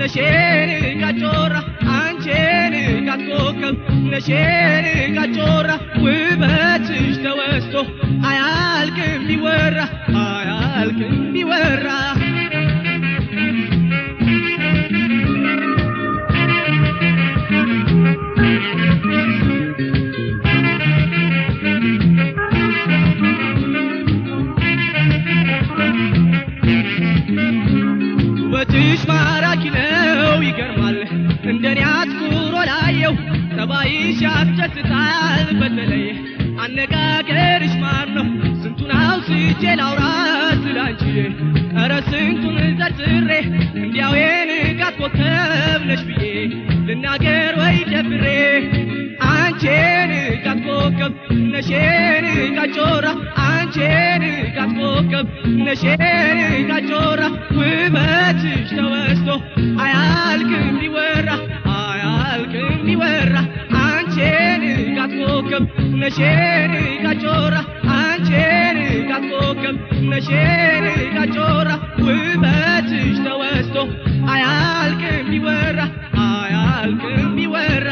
ነሽኔ ጋጮራ አንቺኔ ጋትኮከብ ነሽኔ ጋጮራ ውበትሽ ተወስቶ አያልቅም ቢወራ አያልቅም ቢወራ ውበትሽ ማራኪ ነው ይገርማል እንደኔ አትኩሮ ላየው ጠባይሽ ያስደስታል በተለይ አነጋገርሽ ማር ነው ስንቱን አውስቼ ላውራት ስላንቺ ኧረ ስንቱን ዘርዝሬ እንዲያው የንጋት ኮከብ ነሽ ብዬ ልናገር ወይ ደፍሬ አንቺ የንጋት ኮከብ ነሽ የንጋት ጮራ አንቺ የንጋት ኮከብ ነሽ የንጋት ጮራ ውበትሽ ተወስቶ አያልቅም ቢወራ አያልቅም ቢወራ አንቺ የንጋት ኮከብ ነሽ የንጋት ጮራ አንቺ የንጋት ኮከብ ነሽ የንጋት ጮራ ውበትሽ ተወስቶ አያልቅም ቢወራ አያልቅም ቢወራ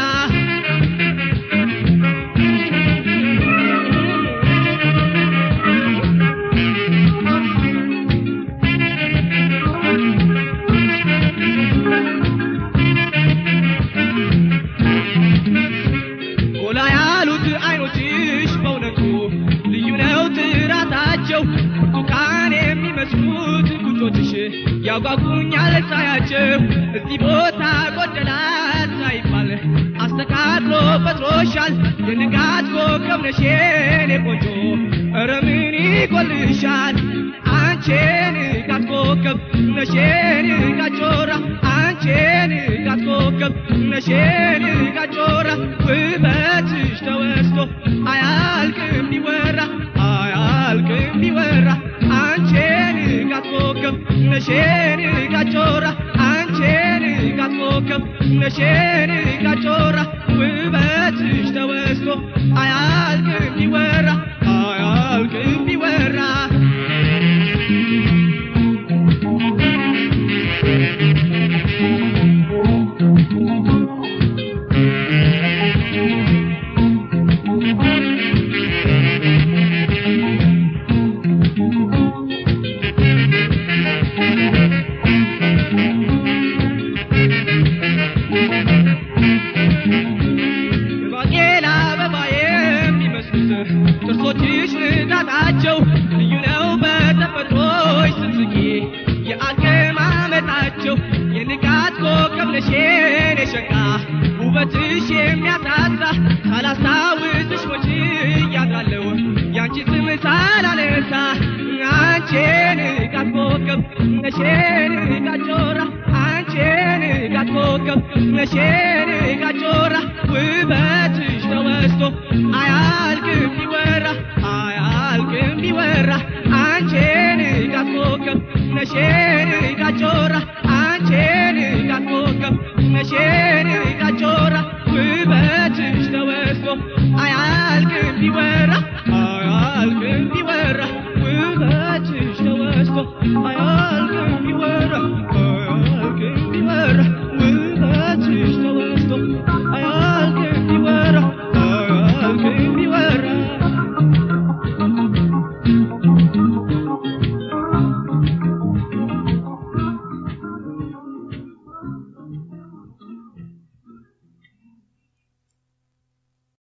ያጓጉኛል ሳያቸው እዚህ ቦታ ጎደላት ሳይባል አስተካክሎ ፈጥሮሻል የንጋት ኮከብ ነሽ የኔ ቆንጆ ኧረ ምን ይጎልሻል አንቺ የንጋት ኮከብ ነሽ የንጋት ጮራ አንቺ የንጋት ኮከብ ነሽ የንጋት ጮራ ውበትሽ ተወስቶ አያልቅም ቢወራ አያልቅም ቢወራ አንቺ የንጋት ኮከብ ነሽ የንጋት ጮራ አንቺ የንጋት ኮከብ ነሽ የንጋት ጮራ ውበትሽ ተወስቶ አያልቅም ቢወራ አያልቅም ቢወራ ጥርሶችሽ ንጋታቸው ልዩ ነው በተፈጥሮሽ ስትስቂ የአቀማመጣቸው የንጋት ኮከብ ነሽ የኔ ሸጋ ውበትሽ የሚያሳሳ ሳላስታውስሽ ሞቼ እያድራለሁ ያንቺ ስም ሳላነሳ አንቺ የንጋት ኮከብ ነሽ የንጋት ጮራ አንቺ የንጋት ኮከብ ነሽ የንጋት ጮራ ውበትሽ ተወስቶ አያልቅም ቢወራ አያልቅም ቢወራ አንቺ የንጋት ኮከብ ነሽ የንጋት ጮራ አንቺ የንጋት ኮከብ ነሽ የንጋት ጮራ ውበትሽ ተወስቶ አያልቅም ቢወራ